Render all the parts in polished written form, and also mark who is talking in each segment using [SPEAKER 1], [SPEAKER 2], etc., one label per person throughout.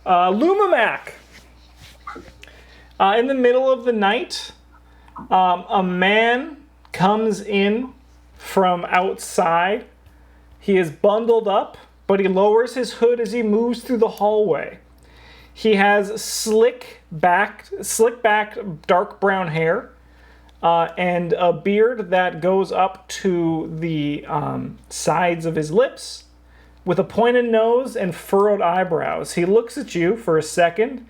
[SPEAKER 1] Lumimac. In the middle of the night, a man comes in from outside. He is bundled up, but he lowers his hood as he moves through the hallway. He has slick back, dark brown hair, and a beard that goes up to the sides of his lips, with a pointed nose and furrowed eyebrows. He looks at you for a second,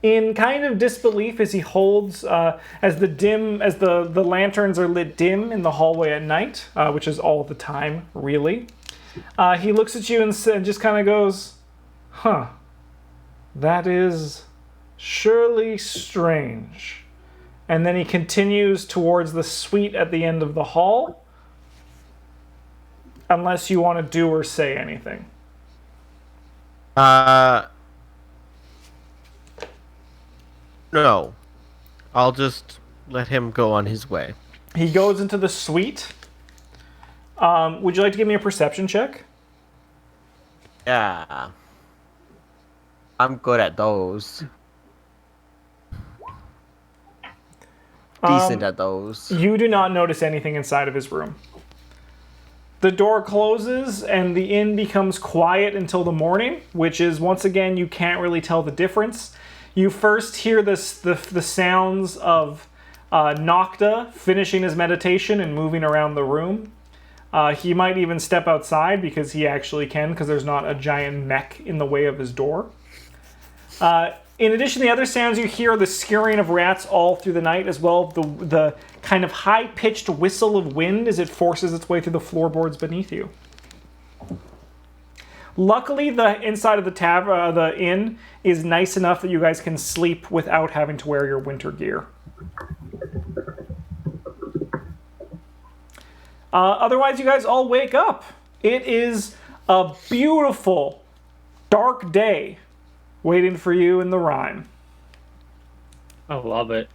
[SPEAKER 1] in kind of disbelief as he holds, as the lanterns are lit dim in the hallway at night, which is all the time, really. He looks at you and just kind of goes, "Huh, that is surely strange." And then he continues towards the suite at the end of the hall, unless you want to do or say anything.
[SPEAKER 2] No. I'll just let him go on his way.
[SPEAKER 1] He goes into the suite. Would you like to give me a perception check?
[SPEAKER 2] Yeah. I'm good at those. Decent at those.
[SPEAKER 1] You do not notice anything inside of his room. The door closes and the inn becomes quiet until the morning, which is, once again, you can't really tell the difference. You first hear the sounds of Nocta finishing his meditation and moving around the room. He might even step outside because he actually can, because there's not a giant mech in the way of his door. In addition to the other sounds, you hear the scurrying of rats all through the night, as well as the kind of high-pitched whistle of wind as it forces its way through the floorboards beneath you. Luckily, the inside of the inn is nice enough that you guys can sleep without having to wear your winter gear. Otherwise, you guys all wake up. It is a beautiful, dark day waiting for you in the Rime.
[SPEAKER 3] I love it.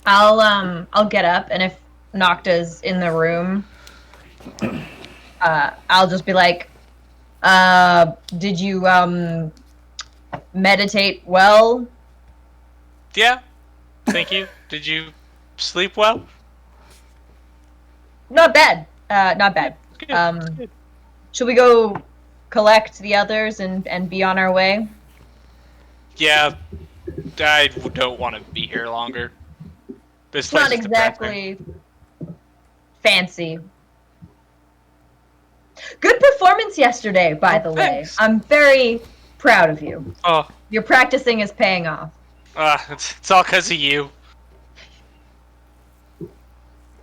[SPEAKER 4] I'll get up, and if Nocta's in the room, I'll just be like, did you meditate well?
[SPEAKER 5] Yeah. Thank you. Did you sleep well?
[SPEAKER 4] Not bad. Not bad.
[SPEAKER 5] Good.
[SPEAKER 4] Should we go collect the others and be on our way?
[SPEAKER 5] Yeah. I don't want to be here longer. This
[SPEAKER 4] It's
[SPEAKER 5] place
[SPEAKER 4] not
[SPEAKER 5] is depressing.
[SPEAKER 4] exactly fancy. Good performance yesterday, by the way.
[SPEAKER 5] Thanks.
[SPEAKER 4] I'm very proud of you.
[SPEAKER 5] Oh,
[SPEAKER 4] Your practicing is paying off.
[SPEAKER 5] it's all because of you.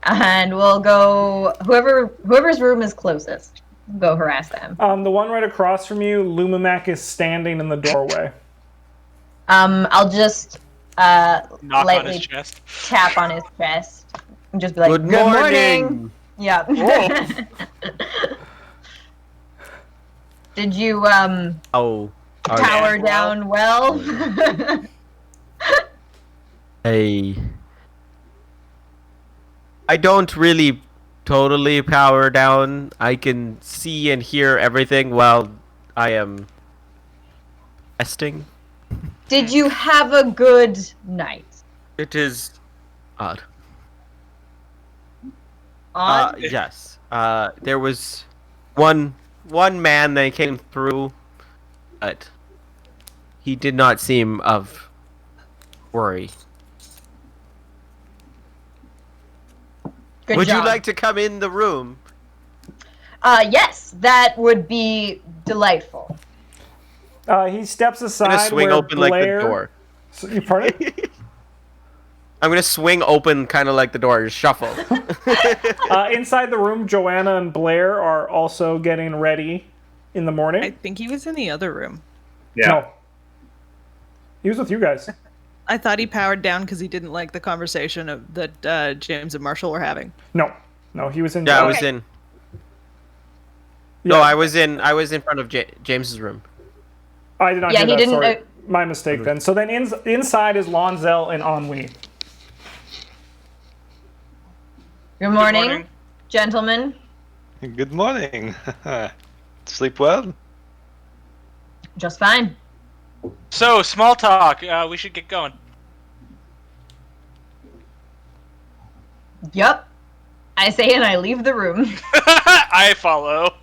[SPEAKER 4] And we'll go whoever's room is closest. Go harass them.
[SPEAKER 1] The one right across from you, Lumimac is standing in the doorway.
[SPEAKER 4] I'll just
[SPEAKER 5] Knock on
[SPEAKER 4] lightly
[SPEAKER 5] his chest.
[SPEAKER 4] tap on his chest and just be like,
[SPEAKER 2] Good morning.
[SPEAKER 4] Yeah. Did you power down well?
[SPEAKER 2] Hey. I don't really totally power down. I can see and hear everything while I am resting.
[SPEAKER 4] Did you have a good night?
[SPEAKER 2] It is odd.
[SPEAKER 4] On?
[SPEAKER 2] Yes. There was one man that came through, but he did not seem of worry.
[SPEAKER 4] Good
[SPEAKER 2] Would
[SPEAKER 4] job.
[SPEAKER 2] you like to come in the room?
[SPEAKER 4] Yes, that would be delightful.
[SPEAKER 1] He steps
[SPEAKER 2] I'm
[SPEAKER 1] aside
[SPEAKER 2] gonna swing
[SPEAKER 1] where
[SPEAKER 2] open
[SPEAKER 1] Blair...
[SPEAKER 2] like the door.
[SPEAKER 1] So, you pardon?
[SPEAKER 2] I'm gonna swing open kind of like the door, just shuffle.
[SPEAKER 1] Inside the room, Joanna and Blair are also getting ready in the morning.
[SPEAKER 6] I think he was in the other room.
[SPEAKER 3] Yeah.
[SPEAKER 1] No. He was with you guys.
[SPEAKER 6] I thought he powered down because he didn't like the conversation that James and Marshall were having.
[SPEAKER 1] No, he was in.
[SPEAKER 2] Yeah, I
[SPEAKER 1] Okay.
[SPEAKER 2] was in.
[SPEAKER 1] Yeah.
[SPEAKER 2] No, I was in front of James's room.
[SPEAKER 1] I did not
[SPEAKER 4] Yeah,
[SPEAKER 1] hear
[SPEAKER 4] he
[SPEAKER 1] that.
[SPEAKER 4] didn't.
[SPEAKER 1] Sorry, my mistake. Then. So then, inside is Lonzel and Ennui.
[SPEAKER 4] Good morning,
[SPEAKER 5] morning.
[SPEAKER 4] gentlemen.
[SPEAKER 7] Good morning. Sleep well?
[SPEAKER 4] Just fine.
[SPEAKER 5] So, small talk. We should get going.
[SPEAKER 4] Yup. I say and I leave the room.
[SPEAKER 5] I follow.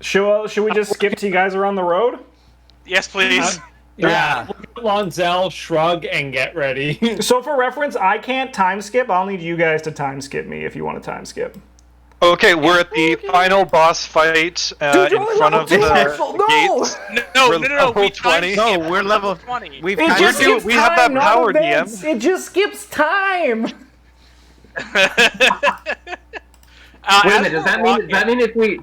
[SPEAKER 1] Should we just skip to you guys are on the road?
[SPEAKER 5] Yes, please.
[SPEAKER 2] Yeah.
[SPEAKER 3] Look at Lonzel, shrug, and get ready.
[SPEAKER 1] So for reference, I can't time skip. I'll need you guys to time skip me if you want to time skip.
[SPEAKER 7] Okay, we're at the final boss fight
[SPEAKER 1] Dude, you're
[SPEAKER 7] in
[SPEAKER 1] only
[SPEAKER 7] front
[SPEAKER 1] level
[SPEAKER 7] of
[SPEAKER 1] 2,
[SPEAKER 7] the
[SPEAKER 1] Marshall, no!
[SPEAKER 7] gates.
[SPEAKER 5] No.
[SPEAKER 7] We're
[SPEAKER 5] We
[SPEAKER 7] level
[SPEAKER 5] time
[SPEAKER 7] 20.
[SPEAKER 5] skip.
[SPEAKER 2] No, we're level
[SPEAKER 5] 20.
[SPEAKER 2] We've
[SPEAKER 1] It
[SPEAKER 2] time
[SPEAKER 1] just
[SPEAKER 2] skip.
[SPEAKER 1] skips
[SPEAKER 7] we have that
[SPEAKER 1] time, not
[SPEAKER 7] power,
[SPEAKER 1] events.
[SPEAKER 7] DM.
[SPEAKER 1] It just skips time.
[SPEAKER 8] Wait a minute, does that mean if we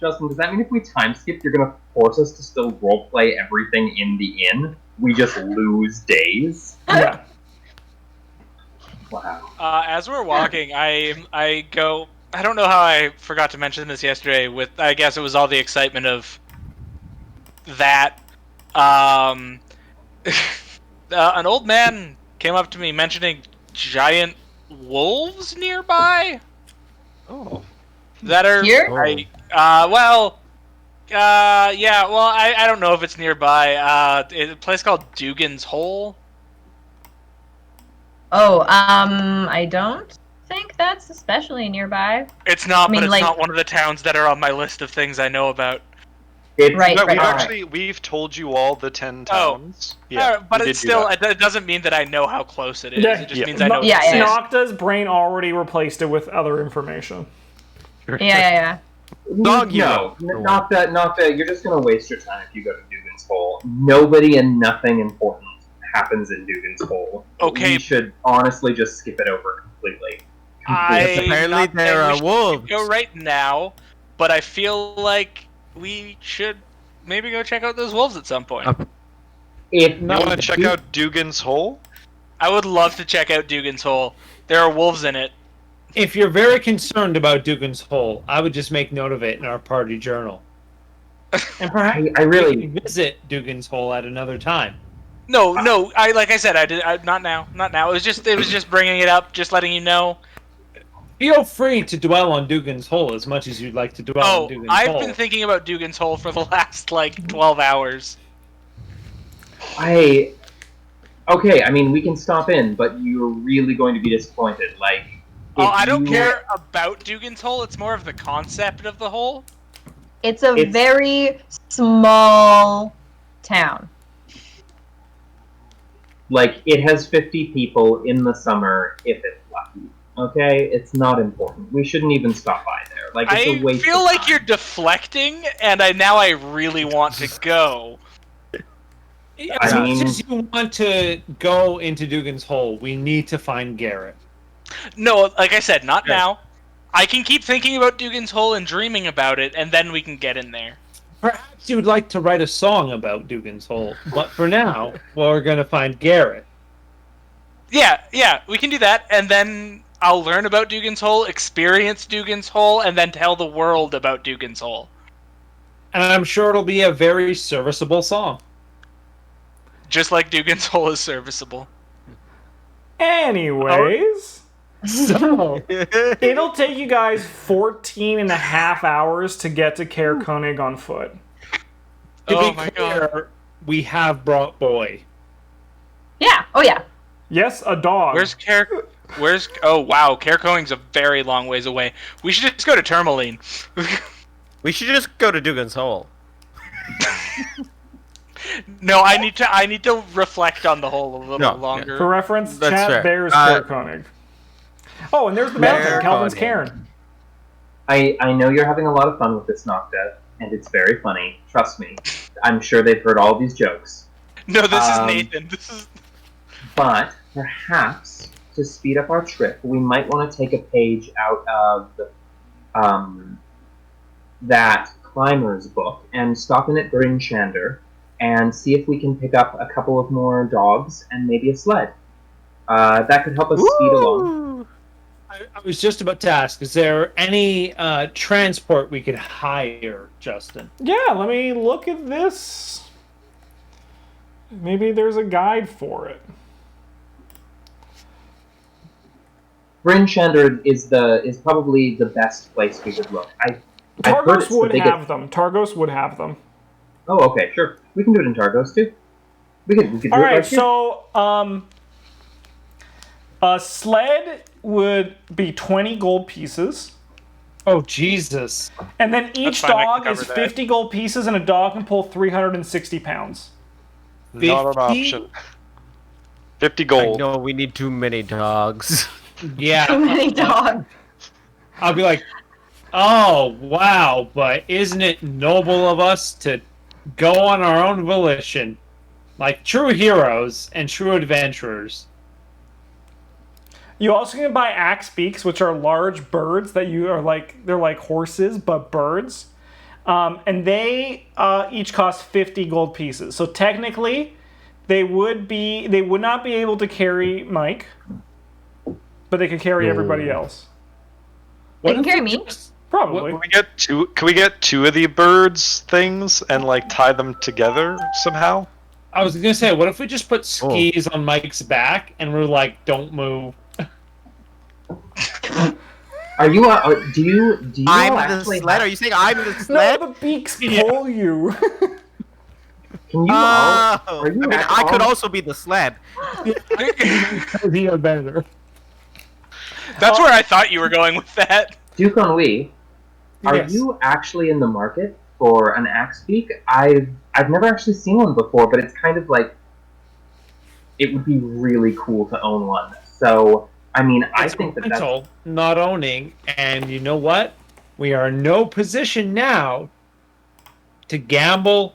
[SPEAKER 8] Justin, does that mean if we time skip you're gonna force us to still roleplay everything in the inn? We just lose days?
[SPEAKER 1] Yeah.
[SPEAKER 8] Wow.
[SPEAKER 5] As we're walking, I go. I don't know how I forgot to mention this yesterday. With I guess it was all the excitement of that. An old man came up to me mentioning giant wolves nearby.
[SPEAKER 7] Oh.
[SPEAKER 5] That are
[SPEAKER 4] Here?
[SPEAKER 5] yeah. Well, I don't know if it's nearby. It's a place called Dugan's Hole.
[SPEAKER 4] Oh, I don't think that's especially nearby.
[SPEAKER 5] It's not,
[SPEAKER 4] I mean,
[SPEAKER 5] but it's
[SPEAKER 4] like-
[SPEAKER 5] not one of the towns that are on my list of things I know about.
[SPEAKER 8] It's,
[SPEAKER 4] Right,
[SPEAKER 7] No,
[SPEAKER 4] right.
[SPEAKER 7] we've told you all the 10
[SPEAKER 5] Oh.
[SPEAKER 7] towns.
[SPEAKER 5] But
[SPEAKER 7] we
[SPEAKER 5] it's
[SPEAKER 7] did do
[SPEAKER 5] still,
[SPEAKER 7] that.
[SPEAKER 5] it doesn't mean that I know how close it is.
[SPEAKER 1] Yeah.
[SPEAKER 5] It just
[SPEAKER 7] Yeah.
[SPEAKER 5] means I know
[SPEAKER 4] Yeah,
[SPEAKER 5] it
[SPEAKER 4] yeah.
[SPEAKER 5] exists.
[SPEAKER 1] Nocta's brain already replaced it with other information.
[SPEAKER 4] Yeah.
[SPEAKER 2] Dog
[SPEAKER 8] no,
[SPEAKER 2] hero.
[SPEAKER 8] not that. You're just gonna waste your time if you go to Dugan's Hole. Nobody and nothing important happens in Dugan's Hole.
[SPEAKER 5] Okay.
[SPEAKER 8] We should honestly just skip it over completely.
[SPEAKER 2] Apparently
[SPEAKER 5] not
[SPEAKER 2] there
[SPEAKER 5] saying we
[SPEAKER 2] are
[SPEAKER 5] should
[SPEAKER 2] wolves.
[SPEAKER 5] go right now, but I feel like we should maybe go check out those wolves at some point.
[SPEAKER 8] If
[SPEAKER 7] You want to check out Dugan's Hole?
[SPEAKER 5] I would love to check out Dugan's Hole. There are wolves in it.
[SPEAKER 3] If you're very concerned about Dugan's Hole, I would just make note of it in our party journal. And perhaps
[SPEAKER 8] I really-
[SPEAKER 3] we can visit Dugan's Hole at another time.
[SPEAKER 5] No. Like I said, not now. It was just bringing it up, just letting you know.
[SPEAKER 3] Feel free to dwell on Dugan's Hole as much as you'd like to dwell
[SPEAKER 5] Oh,
[SPEAKER 3] on Dugan's
[SPEAKER 5] I've
[SPEAKER 3] Hole.
[SPEAKER 5] been thinking about Dugan's Hole for the last 12 hours.
[SPEAKER 8] okay, I mean we can stop in, but you're really going to be disappointed. Like,
[SPEAKER 5] Oh,
[SPEAKER 8] if
[SPEAKER 5] I don't
[SPEAKER 8] you-
[SPEAKER 5] care about Dugan's Hole. It's more of the concept of the hole.
[SPEAKER 4] It's a
[SPEAKER 8] It's-
[SPEAKER 4] very small town.
[SPEAKER 8] Like, it has 50 people in the summer if it's lucky. Okay, it's not important. We shouldn't even stop by there. Like, it's a
[SPEAKER 5] I
[SPEAKER 8] waste
[SPEAKER 5] feel
[SPEAKER 8] of
[SPEAKER 5] like
[SPEAKER 8] time.
[SPEAKER 5] you're deflecting, and I really want to go.
[SPEAKER 3] As
[SPEAKER 8] I
[SPEAKER 3] much
[SPEAKER 8] mean-
[SPEAKER 3] as you want to go into Dugan's Hole, we need to find Garrett.
[SPEAKER 5] No, like I said, not
[SPEAKER 3] Yeah.
[SPEAKER 5] now. I can keep thinking about Dugan's Hole and dreaming about it, and then we can get in there.
[SPEAKER 3] Perhaps you would like to write a song about Dugan's Hole, but for now, we're going to find Garrett.
[SPEAKER 5] Yeah, we can do that, and then I'll learn about Dugan's Hole, experience Dugan's Hole, and then tell the world about Dugan's Hole.
[SPEAKER 3] And I'm sure it'll be a very serviceable song.
[SPEAKER 5] Just like Dugan's Hole is serviceable.
[SPEAKER 1] Anyways,
[SPEAKER 3] So,
[SPEAKER 1] it'll take you guys 14 and a half hours to get to Caer-Konig on foot.
[SPEAKER 3] to
[SPEAKER 5] Oh
[SPEAKER 3] be
[SPEAKER 5] my
[SPEAKER 3] clear, we have brought Boy.
[SPEAKER 4] Yeah. Oh yeah.
[SPEAKER 1] Yes, a dog.
[SPEAKER 5] Oh wow, Caer-Konig's a very long ways away. We should just go to Tourmaline.
[SPEAKER 2] We should just go to Dugan's Hole.
[SPEAKER 5] No, I need to reflect on the hole a little
[SPEAKER 2] No,
[SPEAKER 5] longer.
[SPEAKER 1] For reference,
[SPEAKER 2] That's
[SPEAKER 1] chat,
[SPEAKER 2] fair.
[SPEAKER 1] there's Caer-Konig. Oh, and there's the mountain, Calvin's Cairn.
[SPEAKER 8] I know you're having a lot of fun with this Nocta, and it's very funny. Trust me. I'm sure they've heard all these jokes.
[SPEAKER 5] No, this is
[SPEAKER 8] Um,
[SPEAKER 5] Nathan. This is
[SPEAKER 8] But perhaps to speed up our trip, we might want to take a page out of the, that climber's book and stop in at Bryn Shander and see if we can pick up a couple of more dogs and maybe a sled. That could help us speed along.
[SPEAKER 3] I was just about to ask, is there any transport we could hire, Justin?
[SPEAKER 1] Yeah, let me look at this. Maybe there's a guide for it.
[SPEAKER 8] Bryn Shander is probably the best place we could look. I've heard
[SPEAKER 1] Targos
[SPEAKER 8] it's the
[SPEAKER 1] would
[SPEAKER 8] biggest-
[SPEAKER 1] have them. Targos would have them.
[SPEAKER 8] Oh, okay, sure. We can do it in Targos too. We could do
[SPEAKER 1] All
[SPEAKER 8] it
[SPEAKER 1] right,
[SPEAKER 8] right here.
[SPEAKER 1] so a sled would be 20 gold pieces.
[SPEAKER 3] Oh, Jesus.
[SPEAKER 1] And then each
[SPEAKER 5] fine, I can
[SPEAKER 1] dog is
[SPEAKER 5] cover that.
[SPEAKER 1] 50 gold pieces, and a dog can pull 360 pounds.
[SPEAKER 7] Not an
[SPEAKER 3] 50?
[SPEAKER 7] option. 50
[SPEAKER 2] I
[SPEAKER 7] gold.
[SPEAKER 2] know we need too many dogs.
[SPEAKER 3] Yeah.
[SPEAKER 4] Too many dogs.
[SPEAKER 3] I'll be like, oh, wow, but isn't it noble of us to go on our own volition? Like true heroes and true adventurers.
[SPEAKER 1] You also can buy axe beaks, which are large birds that you are like, they're like horses, but birds. And they each cost 50 gold pieces. So technically, they would not be able to carry Mike, but they could carry everybody else.
[SPEAKER 4] They can carry me.
[SPEAKER 1] Probably.
[SPEAKER 7] Can we get two? Can we get two of the birds things and like tie them together somehow?
[SPEAKER 3] I was gonna say, what if we just put skis on Mike's back and we're like, don't move?
[SPEAKER 8] Are you? Do you?
[SPEAKER 2] I'm
[SPEAKER 8] all
[SPEAKER 2] the
[SPEAKER 8] actually
[SPEAKER 2] sled. Are
[SPEAKER 8] have-
[SPEAKER 2] you saying I'm the
[SPEAKER 1] No,
[SPEAKER 2] sled?
[SPEAKER 1] the beaks pull you.
[SPEAKER 8] Can you all?
[SPEAKER 2] Oh,
[SPEAKER 8] Are you
[SPEAKER 2] I mean,
[SPEAKER 8] at
[SPEAKER 2] I could
[SPEAKER 8] all-
[SPEAKER 2] also be the sled.
[SPEAKER 3] The adventurer.
[SPEAKER 5] That's where I thought you were going with that.
[SPEAKER 8] Duke Ennui, are
[SPEAKER 3] Yes.
[SPEAKER 8] you actually in the market for an axe beak? I've never actually seen one before, but it's kind of like it would be really cool to own one. So I mean, I think that's
[SPEAKER 3] Mental, not owning, and you know what? We are in no position now to gamble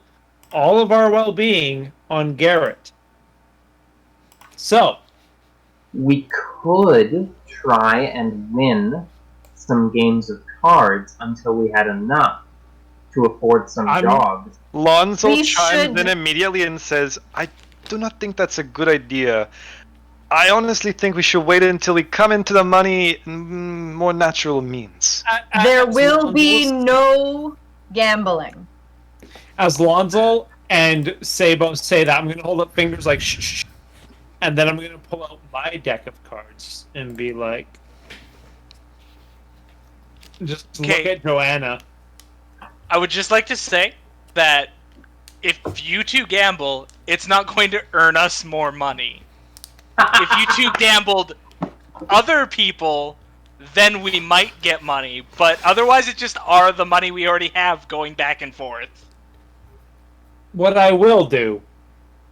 [SPEAKER 3] all of our well-being on Garrett. So,
[SPEAKER 8] we could try and win some games of cards until we had enough to afford some
[SPEAKER 3] I'm-
[SPEAKER 8] dogs.
[SPEAKER 7] Lonzo
[SPEAKER 4] We
[SPEAKER 7] chimes
[SPEAKER 4] should-
[SPEAKER 7] in immediately and says, "I do not think that's a good idea. I honestly think we should wait until we come into the money in more natural means."
[SPEAKER 4] There
[SPEAKER 3] as
[SPEAKER 4] will be
[SPEAKER 3] Lonzo's-
[SPEAKER 4] no gambling.
[SPEAKER 3] As Lonzo and Sabo say that, I'm going to hold up fingers like shh, shh, and then I'm going to pull out my deck of cards and be like, just look
[SPEAKER 5] Okay.
[SPEAKER 3] at Joanna.
[SPEAKER 5] I would just like to say that if you two gamble, it's not going to earn us more money. If you two gambled other people, then we might get money. But otherwise, it just are the money we already have going back and forth.
[SPEAKER 3] What I will do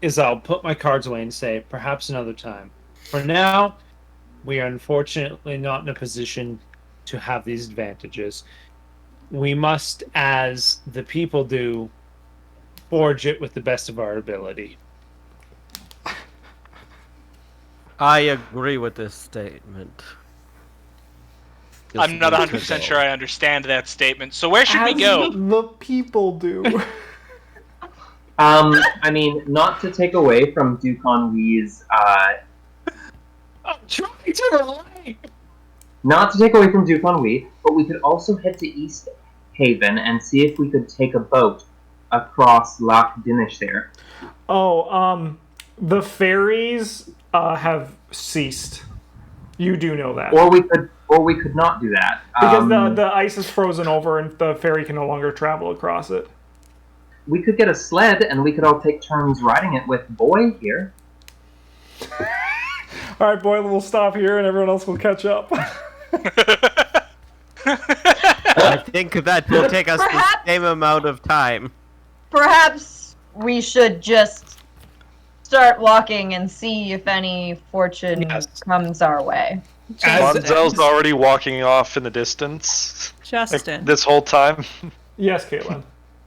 [SPEAKER 3] is I'll put my cards away and say, perhaps another time. For now, we are unfortunately not in a position to have these advantages. We must, as the people do, forge it with the best of our ability.
[SPEAKER 2] I agree with this statement.
[SPEAKER 5] I'm not 100% sure I understand that statement. So where should we go?
[SPEAKER 1] The people do.
[SPEAKER 8] I mean, not to take away from Duke Ennui's,
[SPEAKER 3] I'm trying to relate!
[SPEAKER 8] not to take away from Duke Ennui, but we could also head to East Haven and see if we could take a boat across Lac Dinicher.
[SPEAKER 1] Oh, the ferries have ceased. You do know that.
[SPEAKER 8] Or we could not do that.
[SPEAKER 1] Because the ice is frozen over and the ferry can no longer travel across it.
[SPEAKER 8] We could get a sled and we could all take turns riding it with Boy here.
[SPEAKER 1] Alright, Boyle, we'll stop here and everyone else will catch up.
[SPEAKER 2] I think that will take us the
[SPEAKER 4] Perhaps-
[SPEAKER 2] same amount of time.
[SPEAKER 4] Perhaps we should just start walking and see if any fortune
[SPEAKER 3] Yes.
[SPEAKER 4] comes our way.
[SPEAKER 7] Lonzo's already walking off in the distance like,
[SPEAKER 6] Justin,
[SPEAKER 7] this whole time.
[SPEAKER 1] Yes, Caitlin.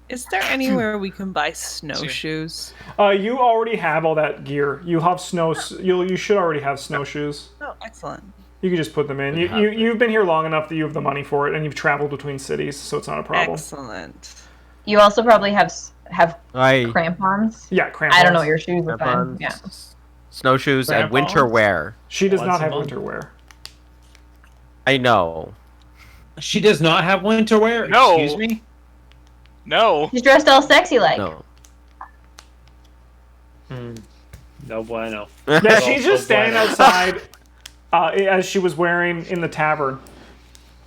[SPEAKER 6] is there anywhere we can buy snowshoes?
[SPEAKER 1] You already have all that gear. You have you should already have snowshoes.
[SPEAKER 6] Oh, excellent.
[SPEAKER 1] You can just put them in. You've been here long enough that you have the money for it, and you've traveled between cities, so it's not a problem.
[SPEAKER 6] Excellent.
[SPEAKER 4] You also probably have
[SPEAKER 2] I
[SPEAKER 4] crampons.
[SPEAKER 1] Yeah, crampons.
[SPEAKER 4] I don't know what your shoes are fine.
[SPEAKER 2] crampons,
[SPEAKER 4] Yeah.
[SPEAKER 2] snowshoes, and winter
[SPEAKER 3] Crampons?
[SPEAKER 2] wear.
[SPEAKER 1] She does
[SPEAKER 3] Once
[SPEAKER 1] not
[SPEAKER 3] a
[SPEAKER 1] have
[SPEAKER 3] month.
[SPEAKER 1] winter wear.
[SPEAKER 2] I know.
[SPEAKER 3] She does not have winter wear?
[SPEAKER 5] No.
[SPEAKER 3] Excuse me?
[SPEAKER 5] No.
[SPEAKER 4] She's dressed all sexy like.
[SPEAKER 2] No.
[SPEAKER 3] No bueno.
[SPEAKER 1] Yeah, she's just
[SPEAKER 3] Oh, boy.
[SPEAKER 1] standing outside as she was wearing in the tavern.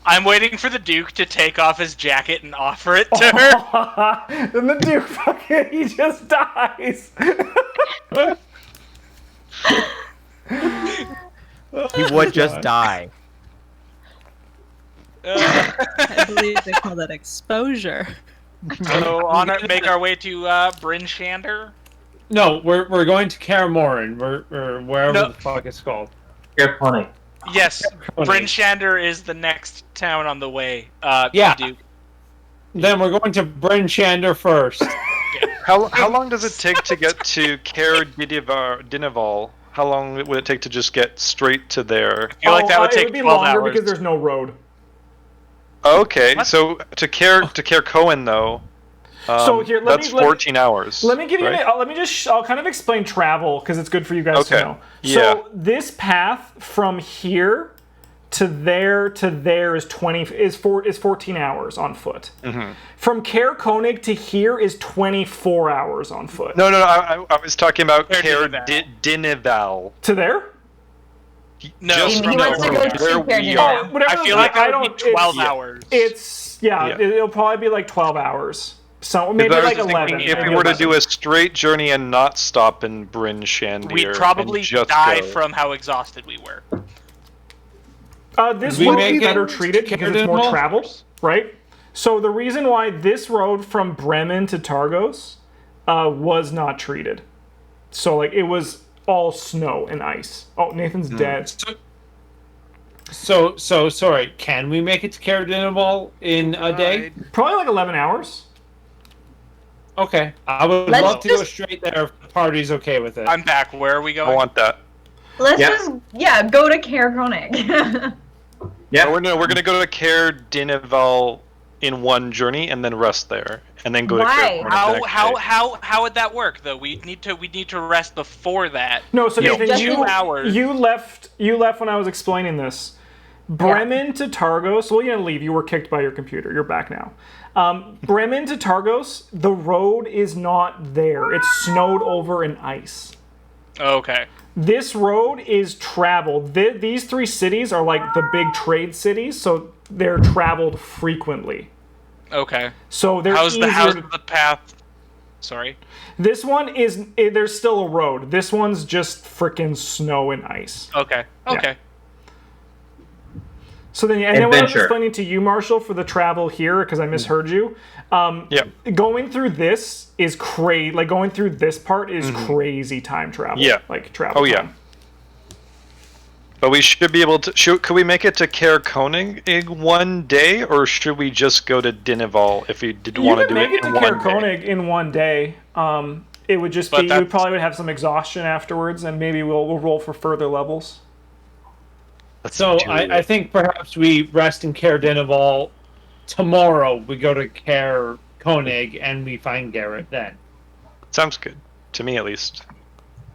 [SPEAKER 5] I'm waiting for the Duke to take off his jacket and offer it to her.
[SPEAKER 1] Then the Duke he just dies.
[SPEAKER 2] He would just die.
[SPEAKER 6] I believe they call that exposure.
[SPEAKER 5] So make our way to Bryn Shander.
[SPEAKER 3] No, we're going to Caer-Morin, or wherever
[SPEAKER 5] No.
[SPEAKER 3] the fuck it's called.
[SPEAKER 8] You're funny.
[SPEAKER 5] Yes,
[SPEAKER 3] Funny.
[SPEAKER 5] Bryn Shander is the next town on the way.
[SPEAKER 3] Yeah.
[SPEAKER 5] Duke.
[SPEAKER 3] Then we're going to Bryn Shander first.
[SPEAKER 7] How long does it take to get to Caer-Dineval? How long would it take to just get straight to there?
[SPEAKER 5] I feel like that would
[SPEAKER 1] it
[SPEAKER 5] take
[SPEAKER 1] would be
[SPEAKER 5] 12
[SPEAKER 1] longer
[SPEAKER 5] hours.
[SPEAKER 1] because there's no road.
[SPEAKER 7] Okay,
[SPEAKER 5] What?
[SPEAKER 7] so to Caer-Cohen though,
[SPEAKER 1] So here, let
[SPEAKER 7] that's
[SPEAKER 1] me-
[SPEAKER 7] 14 hours.
[SPEAKER 1] Let me give you.
[SPEAKER 7] right?
[SPEAKER 1] I'll kind of explain travel because it's good for you guys to
[SPEAKER 7] Okay.
[SPEAKER 1] know.
[SPEAKER 7] Yeah.
[SPEAKER 1] So this path from here to there is 14 hours on foot.
[SPEAKER 7] Mm-hmm.
[SPEAKER 1] From Caer-Konig to here is 24 hours on foot.
[SPEAKER 7] No, I was talking about
[SPEAKER 5] Caer-Dineval.
[SPEAKER 7] Caer-Dineval.
[SPEAKER 1] To there?
[SPEAKER 5] No,
[SPEAKER 7] Just
[SPEAKER 4] He
[SPEAKER 5] from
[SPEAKER 4] wants to
[SPEAKER 5] the
[SPEAKER 4] go
[SPEAKER 5] road.
[SPEAKER 4] to
[SPEAKER 7] where we
[SPEAKER 4] Caer-Dineval.
[SPEAKER 7] are.
[SPEAKER 1] Whatever.
[SPEAKER 5] I feel like that
[SPEAKER 1] I
[SPEAKER 5] would be
[SPEAKER 1] don't-
[SPEAKER 5] 12
[SPEAKER 1] it's-
[SPEAKER 5] hours.
[SPEAKER 1] Yeah,
[SPEAKER 7] Yeah.
[SPEAKER 1] it'll probably be like 12 hours. So maybe
[SPEAKER 7] I was
[SPEAKER 1] like
[SPEAKER 7] just
[SPEAKER 1] 11.
[SPEAKER 7] thinking, if we
[SPEAKER 1] maybe
[SPEAKER 7] were to
[SPEAKER 1] 11.
[SPEAKER 7] do a straight journey and not stop in Bryn Shander,
[SPEAKER 5] We'd probably
[SPEAKER 7] and just
[SPEAKER 5] die
[SPEAKER 7] go.
[SPEAKER 5] from how exhausted we were.
[SPEAKER 1] This
[SPEAKER 3] We
[SPEAKER 1] would
[SPEAKER 3] make
[SPEAKER 1] be
[SPEAKER 3] it
[SPEAKER 1] better treated because it's more
[SPEAKER 3] Caer-Dineval?
[SPEAKER 1] traveled, right? So the reason why this road from Bremen to Targos was not treated, so like it was all snow and ice. Oh, Nathan's dead.
[SPEAKER 3] So sorry. Can we make it to Caer-Dineval in a day?
[SPEAKER 1] Probably like 11 hours.
[SPEAKER 3] Okay. I would
[SPEAKER 4] Let's
[SPEAKER 3] love to go
[SPEAKER 4] just-
[SPEAKER 3] straight there if the party's okay with it.
[SPEAKER 5] I'm back. Where are we going?
[SPEAKER 7] I want that.
[SPEAKER 4] Let's
[SPEAKER 8] Yeah.
[SPEAKER 4] just go to Caer-Konig.
[SPEAKER 8] Yeah.
[SPEAKER 7] We're gonna go to Caer-Dineval in one journey and then rest there, and then go
[SPEAKER 4] Why?
[SPEAKER 7] to Caer-Konig the next day.
[SPEAKER 5] How would that work though? We need to rest before that.
[SPEAKER 1] No, so
[SPEAKER 7] Yeah.
[SPEAKER 1] Nathan,
[SPEAKER 4] Just
[SPEAKER 5] 2 hours.
[SPEAKER 1] you left when I was explaining this. Bremen to Targos. Well, you didn't leave. You were kicked by your computer. You're back now. Bremen to Targos. The road is not there. It's snowed over in ice.
[SPEAKER 5] Okay.
[SPEAKER 1] This road is traveled. These three cities are like the big trade cities, so they're traveled frequently.
[SPEAKER 5] Okay.
[SPEAKER 1] So they're
[SPEAKER 5] How's
[SPEAKER 1] easier.
[SPEAKER 5] the path? Sorry.
[SPEAKER 1] This one is there's still a road. This one's just frickin' snow and ice.
[SPEAKER 5] Okay. Okay.
[SPEAKER 1] So then, and then what I was
[SPEAKER 8] Adventure.
[SPEAKER 1] explaining to you, Marshall, for the travel here, because I misheard you.
[SPEAKER 7] Yeah.
[SPEAKER 1] Going through this is crazy. Like going through this part is crazy time travel.
[SPEAKER 7] Yeah.
[SPEAKER 1] Like travel.
[SPEAKER 7] Oh, yeah.
[SPEAKER 1] time.
[SPEAKER 7] But we should be able to. Could we make it to Caer-Konig in one day, or should we just go to Dineval if we did
[SPEAKER 1] You
[SPEAKER 7] want to
[SPEAKER 1] could
[SPEAKER 7] do
[SPEAKER 1] make
[SPEAKER 7] it
[SPEAKER 1] it to
[SPEAKER 7] in one day?
[SPEAKER 1] Caer-Konig in one day. It would just
[SPEAKER 5] But
[SPEAKER 1] be you
[SPEAKER 5] that's-
[SPEAKER 1] probably would have some exhaustion afterwards, and maybe we'll roll for further levels.
[SPEAKER 7] Let's
[SPEAKER 3] So
[SPEAKER 7] do
[SPEAKER 3] I
[SPEAKER 7] it.
[SPEAKER 3] think perhaps we rest in Caer-Dineval. Tomorrow we go to Caer-Konig and we find Garrett then.
[SPEAKER 7] Sounds good to me, at least.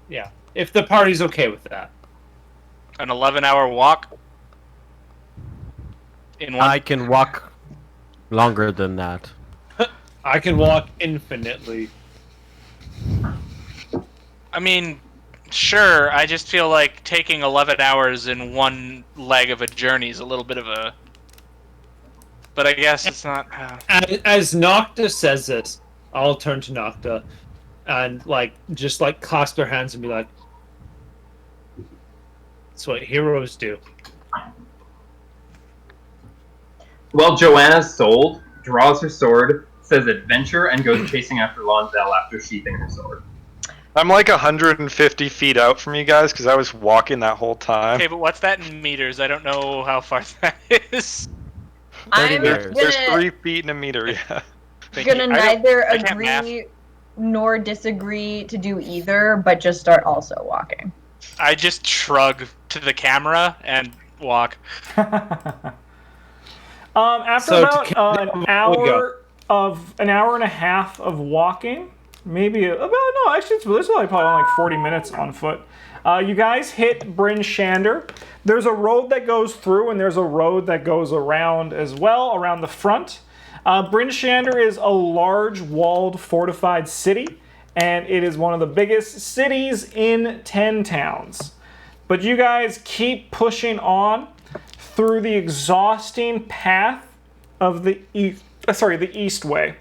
[SPEAKER 3] Yeah. If the party's okay with that.
[SPEAKER 5] An 11-hour walk. In one.
[SPEAKER 2] I can walk longer than that.
[SPEAKER 3] I can walk infinitely.
[SPEAKER 5] I mean, sure. I just feel like taking 11 hours in one leg of a journey is a little bit of a. But I guess it's not.
[SPEAKER 3] As Nocta says this, I'll turn to Nocta and just clasp their hands and be like, "That's what heroes do."
[SPEAKER 8] Well, Joanna's sold, draws her sword, says adventure, and goes chasing after Lonzel after sheathing her sword.
[SPEAKER 7] I'm like 150 feet out from you guys because I was walking that whole time.
[SPEAKER 5] Okay, but what's that in meters? I don't know how far that is.
[SPEAKER 4] I'm
[SPEAKER 2] meters.
[SPEAKER 7] There's
[SPEAKER 4] gonna
[SPEAKER 7] 3 feet in a meter. Yeah.
[SPEAKER 5] Thank you.
[SPEAKER 4] gonna
[SPEAKER 5] I don't-
[SPEAKER 4] neither
[SPEAKER 5] I can't math.
[SPEAKER 4] agree nor disagree to do either, but just start also walking.
[SPEAKER 5] I just shrug to the camera and walk.
[SPEAKER 1] After
[SPEAKER 3] So to
[SPEAKER 1] about
[SPEAKER 3] Caer-Dineval,
[SPEAKER 1] an hour and a half of walking, maybe actually it's probably like 40 minutes on foot. You guys hit Bryn Shander. There's a road that goes through, and there's a road that goes around as well, around the front. Bryn Shander is a large, walled, fortified city, and it is one of the biggest cities in 10 towns. But you guys keep pushing on through the exhausting path of the east way.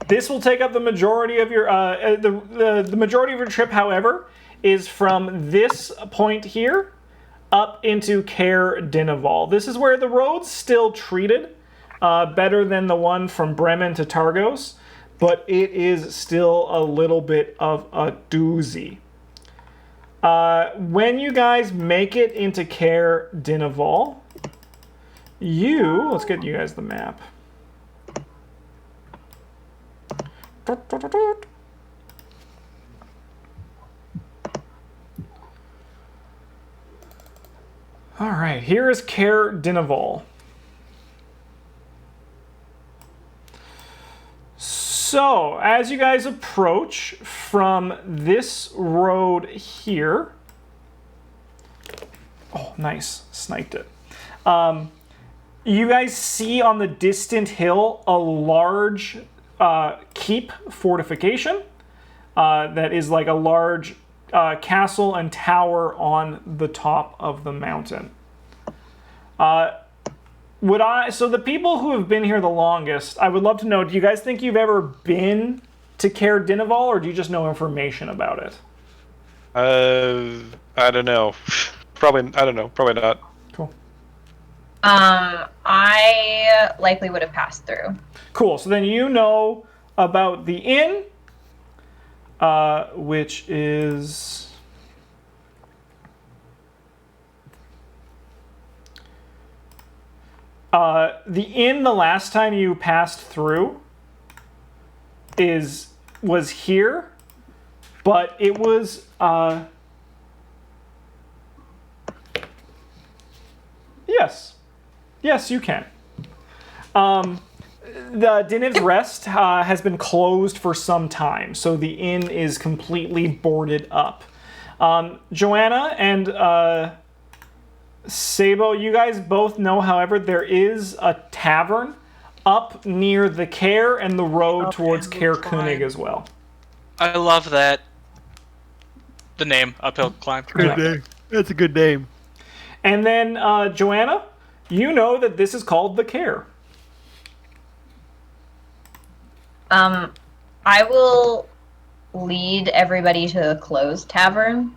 [SPEAKER 1] This will take up the majority of your the majority of your trip. However, is from this point here up into Caer-Dineval. This is where the road's still treated better than the one from Bremen to Targos, but it is still a little bit of a doozy. When you guys make it into Caer-Dineval, let's get you guys the map. All right, here is Caer-Dineval. So, as you guys approach from this road here, oh, nice, sniped it. You guys see on the distant hill a large keep fortification that is like a large castle and tower on the top of the mountain. So the people who have been here the longest, I would love to know, do you guys think you've ever been to Caer-Dineval, or do you just know information about it?
[SPEAKER 7] I don't know. I don't know. Probably not.
[SPEAKER 1] Cool.
[SPEAKER 4] I likely would have passed through.
[SPEAKER 1] Cool. So then you know about the inn, which is... the inn the last time you passed through was here, but it was yes you can. The Diniv's Rest has been closed for some time, so the inn is completely boarded up. Joanna and Sabo, you guys both know, however, there is a tavern up near the Caer and the road towards Caer-König as well.
[SPEAKER 5] I love that. The name, Uphill Climb.
[SPEAKER 2] Good name. That's a good name.
[SPEAKER 1] And then, Joanna, you know that this is called the Caer.
[SPEAKER 4] I will lead everybody to a closed tavern.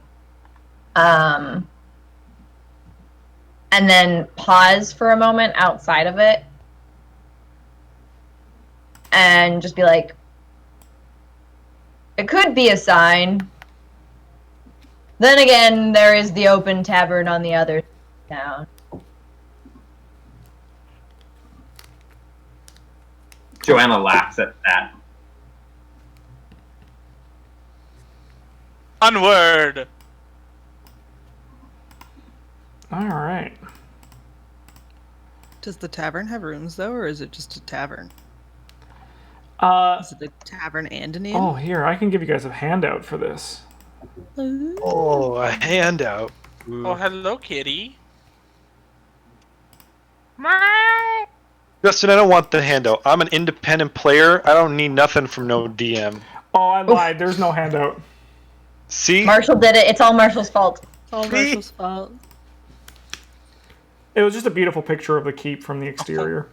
[SPEAKER 4] And then pause for a moment outside of it. And just be like, it could be a sign. Then again, there is the open tavern on the other town.
[SPEAKER 8] Joanna laughs at that.
[SPEAKER 5] Onward!
[SPEAKER 1] All right.
[SPEAKER 6] Does the tavern have rooms though, or is it just a tavern? Is it a tavern and an inn?
[SPEAKER 1] Oh, here, I can give you guys a handout for this.
[SPEAKER 7] Oh, a handout.
[SPEAKER 5] Oh, hello, kitty.
[SPEAKER 7] Justin, I don't want the handout. I'm an independent player. I don't need nothing from no DM.
[SPEAKER 1] Oh, I lied. There's no handout.
[SPEAKER 7] See?
[SPEAKER 4] Marshall did it. It's all Marshall's fault.
[SPEAKER 6] It's all Marshall's fault.
[SPEAKER 1] It was just a beautiful picture of the keep from the exterior.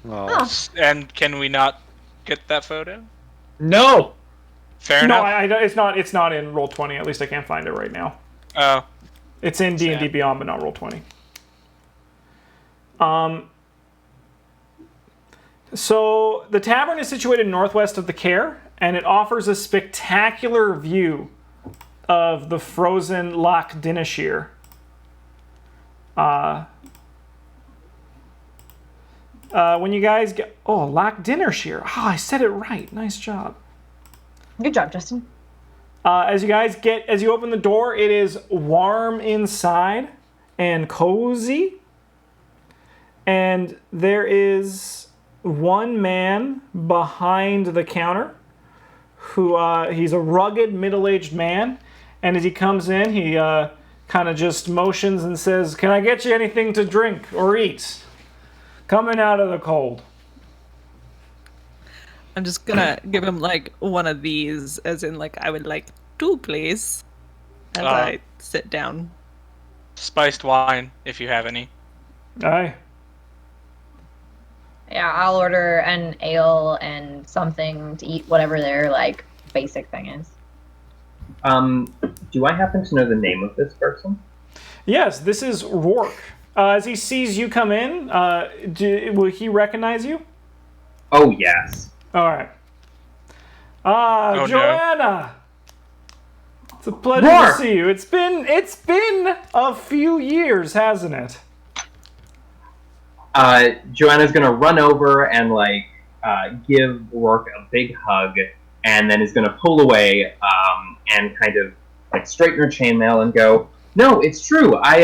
[SPEAKER 7] Oh.
[SPEAKER 5] And can we not get that photo?
[SPEAKER 3] No!
[SPEAKER 5] Fair
[SPEAKER 1] No,
[SPEAKER 5] enough.
[SPEAKER 1] it's not in Roll20. At least I can't find it right now.
[SPEAKER 5] Oh.
[SPEAKER 1] It's in D&D Beyond, but not Roll20. So the tavern is situated northwest of the Caer, and it offers a spectacular view of the frozen Loch Dineshire. When you guys get... Oh, Loch Dineshire. Oh, I said it right. Nice job.
[SPEAKER 4] Good job, Justin.
[SPEAKER 1] As you open the door, it is warm inside and cozy. And there is one man behind the counter who, he's a rugged middle-aged man. And as he comes in, he kind of just motions and says, "Can I get you anything to drink or eat? Coming out of the cold."
[SPEAKER 6] I'm just gonna give him like one of these, as in like I would like two, please, as I sit down.
[SPEAKER 5] spiced wine, if you have any.
[SPEAKER 1] Aye.
[SPEAKER 4] Yeah, I'll order an ale and something to eat, whatever their like basic thing is.
[SPEAKER 8] Do I happen to know the name of this person?
[SPEAKER 1] Yes, this is Rourke. As he sees you come in, will he recognize you?
[SPEAKER 8] Oh, yes.
[SPEAKER 1] All right.
[SPEAKER 5] Oh, no.
[SPEAKER 1] Joanna. It's a pleasure
[SPEAKER 8] Rourke!
[SPEAKER 1] to see you. It's been a few years, hasn't it?
[SPEAKER 8] Joanna's gonna run over and give Rourke a big hug, and then is gonna pull away and kind of like straighten her chainmail and go, "No, it's true. I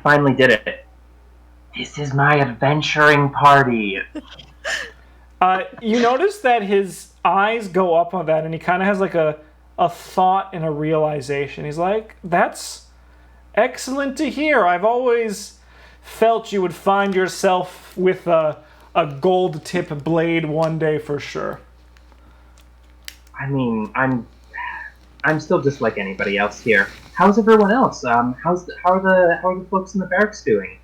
[SPEAKER 8] finally did it. This is my adventuring party."
[SPEAKER 1] You notice that his eyes go up on that, and he kind of has like a thought and a realization. He's like, "That's excellent to hear. I've always felt you would find yourself with a gold tip blade one day for sure."
[SPEAKER 8] I mean, I'm still just like anybody else here. How's everyone else? How are the folks in the barracks doing?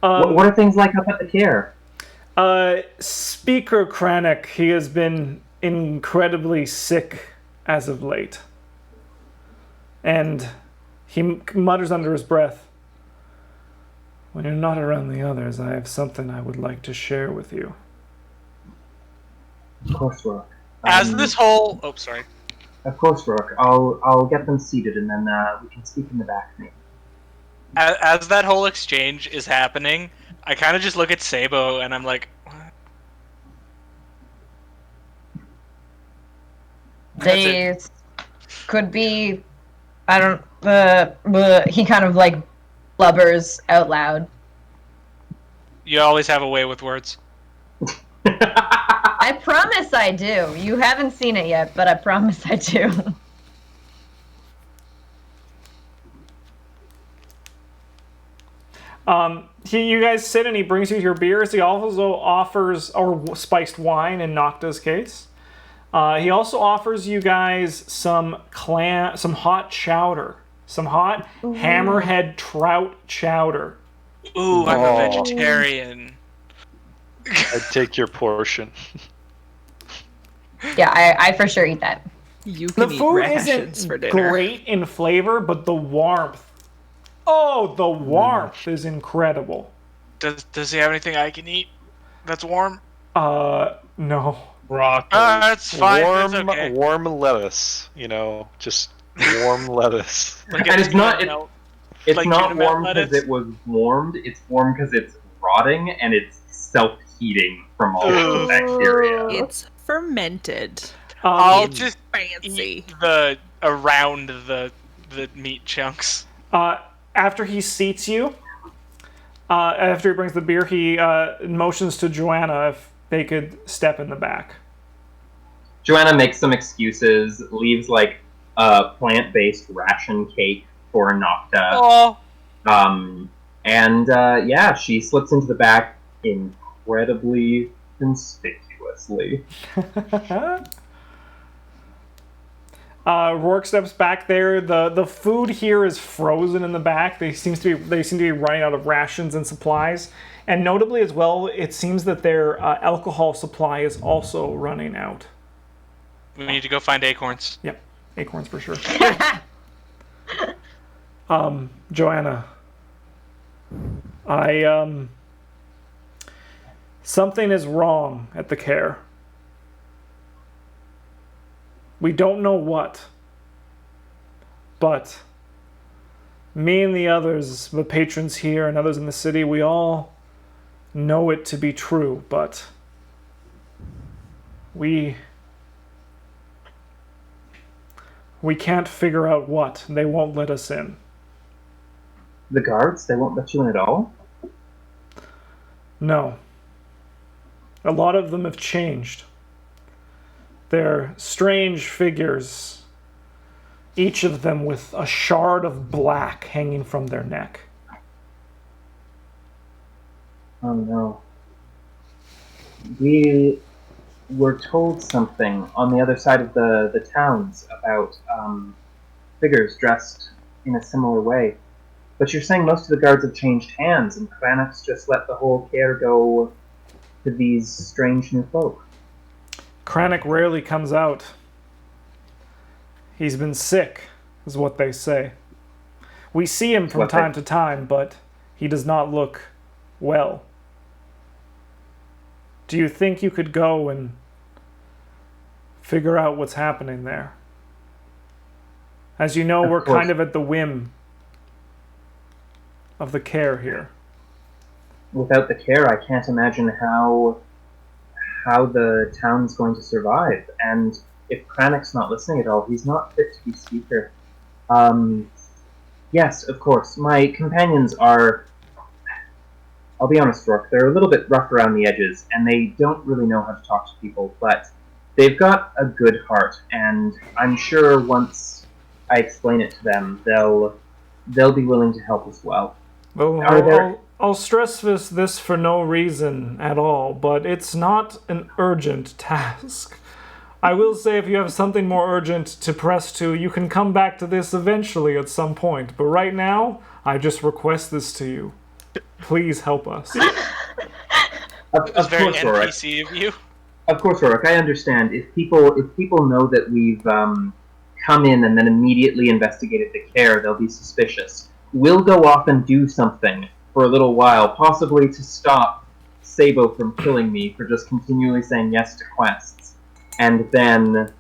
[SPEAKER 8] What are things like up at the Caer?
[SPEAKER 1] Speaker Kranich, he has been incredibly sick as of late. And he mutters under his breath, "When you're not around the others, I have something I would like to share with you."
[SPEAKER 8] Of course, Rourke.
[SPEAKER 5] As this whole... Oh, sorry.
[SPEAKER 8] Of course, Rourke. I'll get them seated, and then we can speak in the back. Maybe.
[SPEAKER 5] As that whole exchange is happening, I kind of just look at Sabo, and I'm like, what?
[SPEAKER 4] They could be. I don't. He kind of like blubbers out loud.
[SPEAKER 5] You always have a way with words.
[SPEAKER 4] I promise I do. You haven't seen it yet, but I promise I do.
[SPEAKER 1] You guys sit and he brings you your beers. He also offers, or spiced wine in Nocta's case. He also offers you guys some hot chowder. Some hot hammerhead trout chowder.
[SPEAKER 5] Ooh, I'm a vegetarian.
[SPEAKER 7] I'd take your portion.
[SPEAKER 4] Yeah, I for sure eat that.
[SPEAKER 6] You
[SPEAKER 1] The
[SPEAKER 6] can eat
[SPEAKER 1] food
[SPEAKER 6] rations
[SPEAKER 1] isn't
[SPEAKER 6] for dinner.
[SPEAKER 1] great in flavor, but the warmth. Oh, the warmth is incredible.
[SPEAKER 5] Does he have anything I can eat that's warm?
[SPEAKER 1] No.
[SPEAKER 3] Broccoli.
[SPEAKER 5] That's fine.
[SPEAKER 7] Warm,
[SPEAKER 5] That's okay.
[SPEAKER 7] warm lettuce. Just warm lettuce.
[SPEAKER 5] Like
[SPEAKER 8] And
[SPEAKER 5] a
[SPEAKER 8] it's not-
[SPEAKER 5] tuna melt.
[SPEAKER 8] It's
[SPEAKER 5] Like
[SPEAKER 8] not
[SPEAKER 5] tuna melt
[SPEAKER 8] warm because
[SPEAKER 5] lettuce?
[SPEAKER 8] it was warmed. It's warm because it's rotting and it's self-heating from all of the
[SPEAKER 5] Ugh.
[SPEAKER 8] bacteria.
[SPEAKER 6] It's fermented.
[SPEAKER 5] I'll
[SPEAKER 1] Um,
[SPEAKER 5] just
[SPEAKER 6] Fancy.
[SPEAKER 5] eat around the meat chunks.
[SPEAKER 1] After he seats you, after he brings the beer, he motions to Joanna if they could step in the back.
[SPEAKER 8] Joanna makes some excuses, leaves like a plant-based ration cake for Nocta.
[SPEAKER 5] Oh,
[SPEAKER 8] Yeah, she slips into the back incredibly conspicuously.
[SPEAKER 1] Rourke steps back there. The food here is frozen in the back. They seem to be running out of rations and supplies. And notably as well, it seems that their alcohol supply is also running out.
[SPEAKER 5] we need to go find acorns.
[SPEAKER 1] Yep, acorns for sure. Joanna, something is wrong at the Caer. We don't know what, but me and the others, the patrons here and others in the city, we all know it to be true, but we can't figure out what. They won't let us in.
[SPEAKER 8] The guards, they won't let you in at all?
[SPEAKER 1] No. A lot of them have changed. They're strange figures, each of them with a shard of black hanging from their neck.
[SPEAKER 8] Oh no. We were told something on the other side of the towns about figures dressed in a similar way. But you're saying most of the guards have changed hands, and Kranix just let the whole Caer go to these strange new folk.
[SPEAKER 1] Kranich rarely comes out. He's been sick, is what they say. We see him from time to time, but he does not look well. Do you think you could go and figure out what's happening there? As you know, we're kind of at the whim of the Caer here.
[SPEAKER 8] Without the Caer, I can't imagine how the town's going to survive. And if Kranix's not listening at all, he's not fit to be speaker. Yes, of course. My companions are, I'll be honest, Rourke, they're a little bit rough around the edges, and they don't really know how to talk to people, but they've got a good heart, and I'm sure once I explain it to them, they'll be willing to help as well.
[SPEAKER 1] Well, I'll stress this for no reason at all, but it's not an urgent task. I will say if you have something more urgent to press to, you can come back to this eventually at some point. But right now, I just request this to you. Please help us.
[SPEAKER 5] It's very NPC of you.
[SPEAKER 8] Of course, Rourke, I understand. If people know that we've come in and then immediately investigated the Caer, they'll be suspicious. We'll go off and do something for a little while, possibly to stop Sabo from killing me for just continually saying yes to quests. And then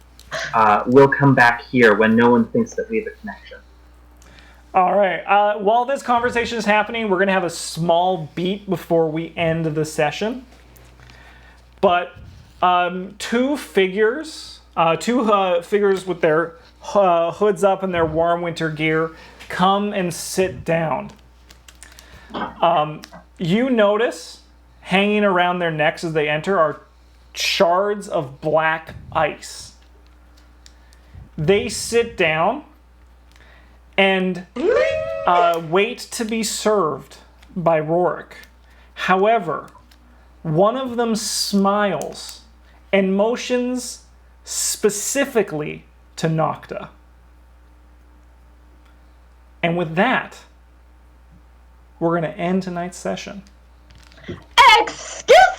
[SPEAKER 8] we'll come back here when no one thinks that we have a connection.
[SPEAKER 1] All right. While this conversation is happening, we're going to have a small beat before we end the session. But two figures with their hoods up and their warm winter gear come and sit down. You notice hanging around their necks as they enter are shards of black ice. They sit down and wait to be served by Rorik. However, one of them smiles and motions specifically to Nocta. And with that, we're going to end tonight's session.
[SPEAKER 4] Excuse